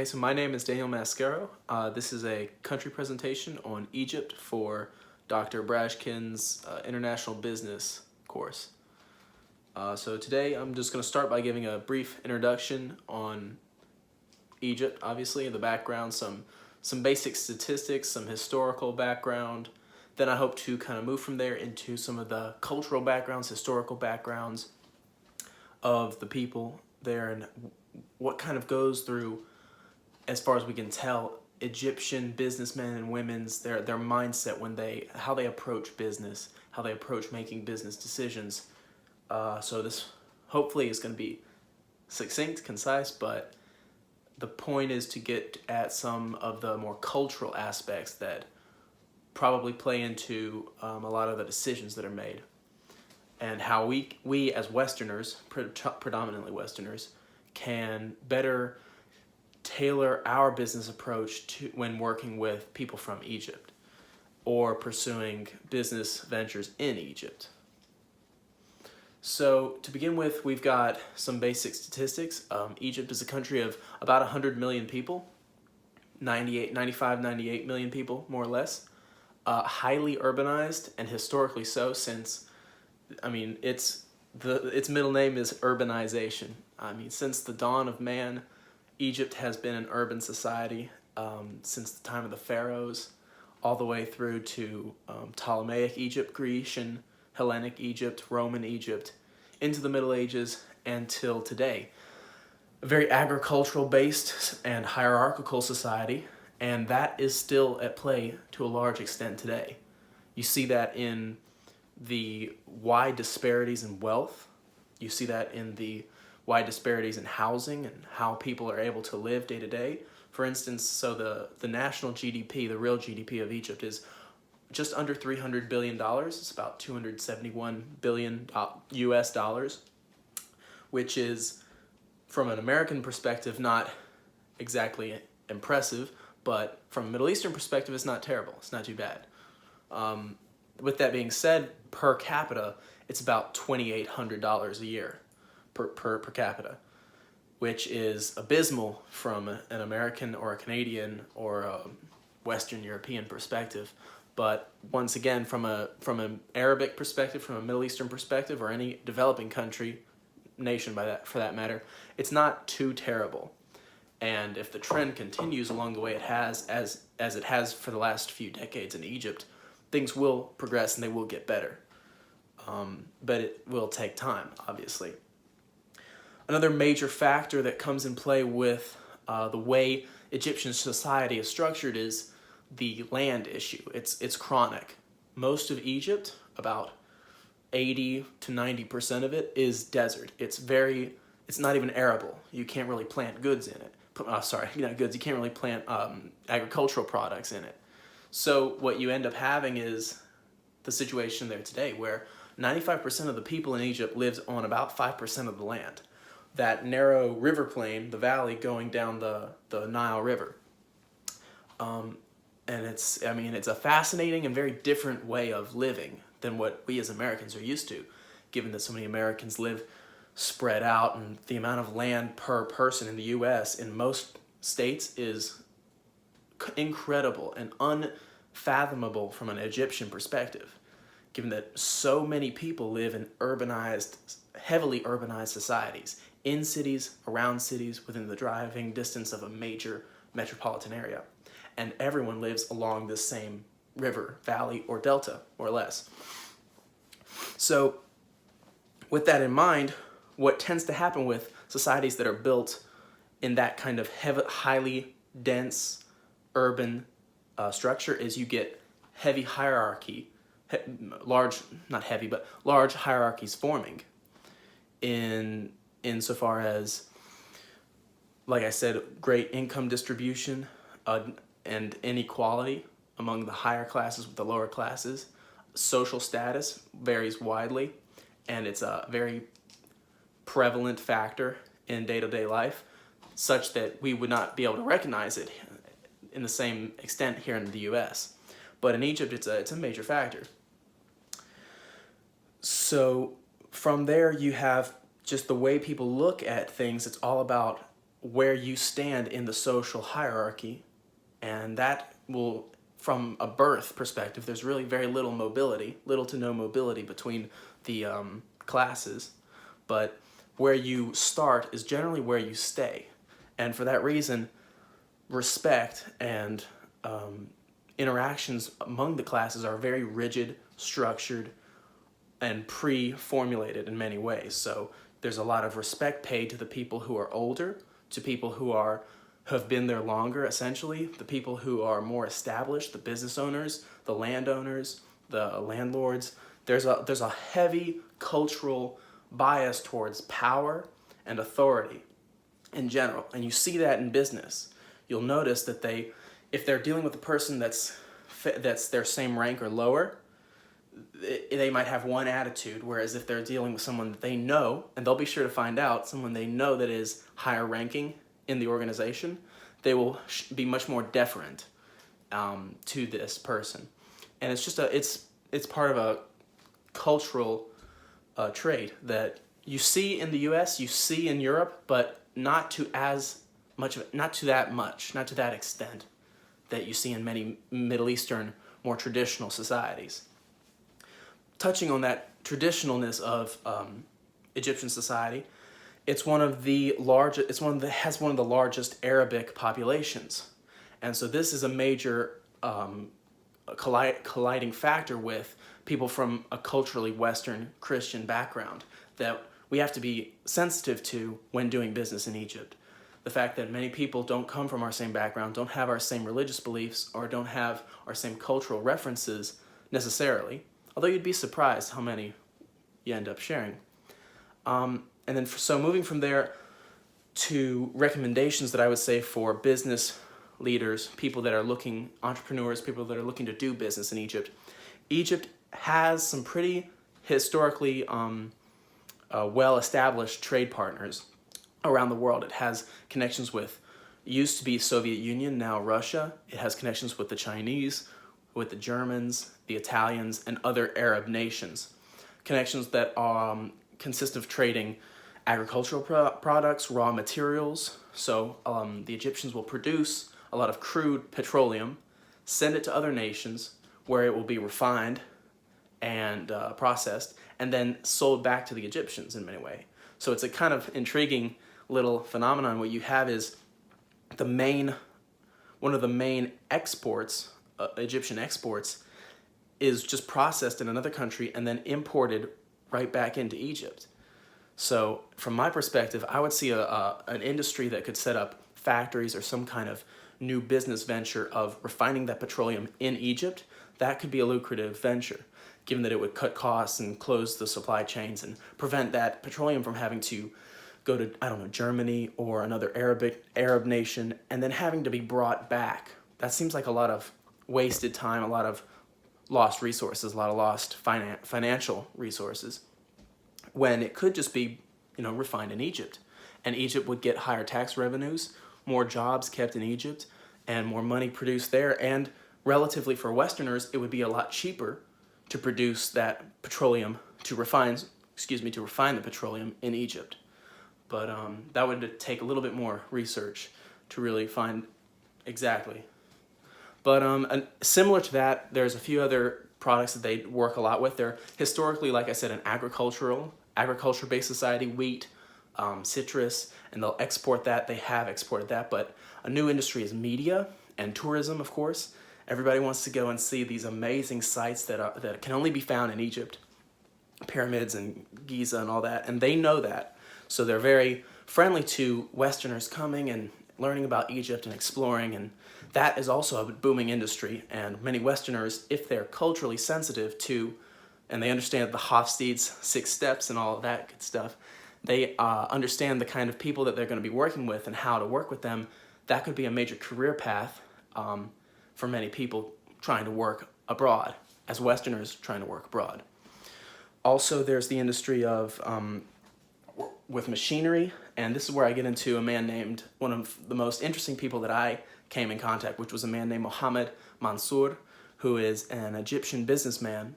Okay, so my name is Daniel Mascaro. This is a country presentation on Egypt for Dr. Brazhkin's International Business course. So today I'm just going to start by giving a brief introduction on Egypt, obviously, in the background, some basic statistics, some historical background. Then I hope to kind of move from there into some of the cultural backgrounds, historical backgrounds of the people there and what kind of goes through, as far as we can tell, Egyptian businessmen and women's their mindset when how they approach business, how they approach making business decisions. So this hopefully is going to be succinct, concise, but the point is to get at some of the more cultural aspects that probably play into a lot of the decisions that are made, and how we as Westerners, predominantly Westerners, can better tailor our business approach to when working with people from Egypt or pursuing business ventures in Egypt. So to begin with, we've got some basic statistics. Egypt is a country of about 100 million people, 98 million people, more or less. Highly urbanized, and historically so, since, its middle name is urbanization. Since the dawn of man, Egypt has been an urban society since the time of the pharaohs, all the way through to Ptolemaic Egypt, Grecian, Hellenic Egypt, Roman Egypt, into the Middle Ages, and till today. A very agricultural-based and hierarchical society, and that is still at play to a large extent today. You see that in the wide disparities in wealth. You see that in the wide disparities in housing and how people are able to live day to day. For instance, so the national GDP, the real GDP of Egypt, is just under $300 billion. It's about 271 billion US dollars, which is, from an American perspective, not exactly impressive, but from a Middle Eastern perspective, it's not terrible. It's not too bad. With that being said, per capita, it's about $2,800 a year per capita, which is abysmal from an American or a Canadian or a Western European perspective. But once again, from an Arabic perspective, from a Middle Eastern perspective, or any developing country, nation for that matter, it's not too terrible. And if the trend continues along the way it has, as it has for the last few decades in Egypt, things will progress and they will get better. But it will take time, obviously. Another major factor that comes in play with the way Egyptian society is structured is the land issue. It's chronic. Most of Egypt, about 80 to 90% of it, is desert. It's not even arable. You can't really plant goods in it. Not goods. You can't really plant agricultural products in it. So what you end up having is the situation there today, where 95% of the people in Egypt lives on about 5% of the land. That narrow river plain, the valley going down the Nile River. And it's a fascinating and very different way of living than what we as Americans are used to, given that so many Americans live spread out, and the amount of land per person in the U.S. in most states is incredible and unfathomable from an Egyptian perspective, given that so many people live in heavily urbanized societies, in cities, around cities, within the driving distance of a major metropolitan area. And everyone lives along this same river, valley, or delta, more or less. So with that in mind, what tends to happen with societies that are built in that kind of highly dense urban structure is you get heavy hierarchy, large hierarchies forming insofar as, like I said, great income distribution and inequality among the higher classes with the lower classes. Social status varies widely, and it's a very prevalent factor in day-to-day life, such that we would not be able to recognize it in the same extent here in the U.S. But in Egypt, it's a major factor. So from there, you have just the way people look at things. It's all about where you stand in the social hierarchy, and that will, from a birth perspective, there's really very little mobility, little to no mobility between the classes, but where you start is generally where you stay. And for that reason, respect and interactions among the classes are very rigid, structured, and pre-formulated in many ways. So there's a lot of respect paid to the people who are older, to people who have been there longer, essentially, the people who are more established, the business owners, the landowners, the landlords. There's a heavy cultural bias towards power and authority in general, and you see that in business. You'll notice that if they're dealing with a person that's their same rank or lower, they might have one attitude, whereas if they're dealing with someone that they know, and they'll be sure to find out, someone they know that is higher ranking in the organization, they will be much more deferent to this person. And it's just it's part of a cultural trait that you see in the US, you see in Europe, but not to that extent that you see in many Middle Eastern, more traditional societies. Touching on that traditionalness of Egyptian society, it's one of the largest. Has one of the largest Arabic populations, and so this is a major colliding factor with people from a culturally Western Christian background that we have to be sensitive to when doing business in Egypt. The fact that many people don't come from our same background, don't have our same religious beliefs, or don't have our same cultural references necessarily, although you'd be surprised how many you end up sharing. And then so moving from there to recommendations that I would say for business leaders, people that are entrepreneurs, people that are looking to do business in Egypt. Egypt has some pretty historically well-established trade partners around the world. It has connections with, used to be Soviet Union, now Russia. It has connections with the Chinese, with the Germans, the Italians, and other Arab nations. Connections that consist of trading agricultural products, raw materials. So the Egyptians will produce a lot of crude petroleum, send it to other nations where it will be refined and processed, and then sold back to the Egyptians in many ways. So it's a kind of intriguing little phenomenon. What you have is one of the main exports, Egyptian exports, is just processed in another country and then imported right back into Egypt. So from my perspective, I would see an industry that could set up factories or some kind of new business venture of refining that petroleum in Egypt. That could be a lucrative venture, given that it would cut costs and close the supply chains and prevent that petroleum from having to go to, Germany or another Arab nation and then having to be brought back. That seems like a lot of wasted time, a lot of lost resources, a lot of lost financial resources, when it could just be, refined in Egypt. And Egypt would get higher tax revenues, more jobs kept in Egypt, and more money produced there. And relatively for Westerners, it would be a lot cheaper to produce that petroleum, to refine the petroleum in Egypt. But that would take a little bit more research to really find exactly. But similar to that, there's a few other products that they work a lot with. They're historically, like I said, an agriculture-based society, wheat, citrus, and they'll export that. They have exported that. But a new industry is media and tourism, of course. Everybody wants to go and see these amazing sites that can only be found in Egypt, pyramids and Giza and all that, and they know that. So they're very friendly to Westerners coming and learning about Egypt and exploring, and that is also a booming industry. And many Westerners, if they're culturally sensitive to, and they understand the Hofstede's 6 steps and all of that good stuff, they understand the kind of people that they're going to be working with and how to work with them. That could be a major career path for many people trying to work abroad, as Westerners trying to work abroad. Also, there's the industry of with machinery, and this is where I get into a man named, one of the most interesting people that I came in contact, which was a man named Mohammed Mansour, who is an Egyptian businessman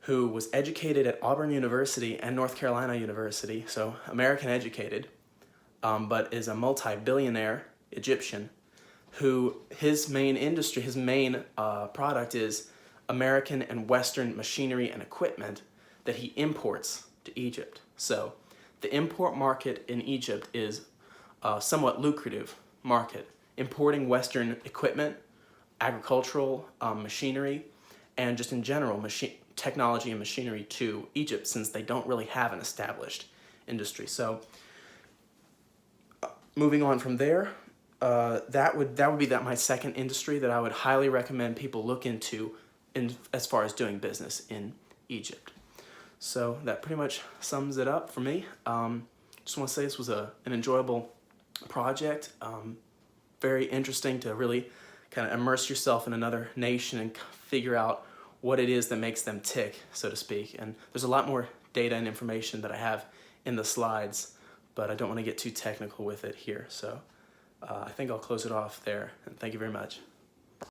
who was educated at Auburn University and North Carolina University, so American educated, but is a multi-billionaire Egyptian who his main industry, his main product is American and Western machinery and equipment that he imports to Egypt. So the import market in Egypt is a somewhat lucrative market, importing Western equipment, agricultural machinery, and just in general technology and machinery to Egypt, since they don't really have an established industry. So moving on from there, that would be my second industry that I would highly recommend people look into as far as doing business in Egypt. So that pretty much sums it up for me. Just want to say this was an enjoyable project. Very interesting to really kind of immerse yourself in another nation and figure out what it is that makes them tick, so to speak. And there's a lot more data and information that I have in the slides, but I don't want to get too technical with it here. So I think I'll close it off there, and thank you very much.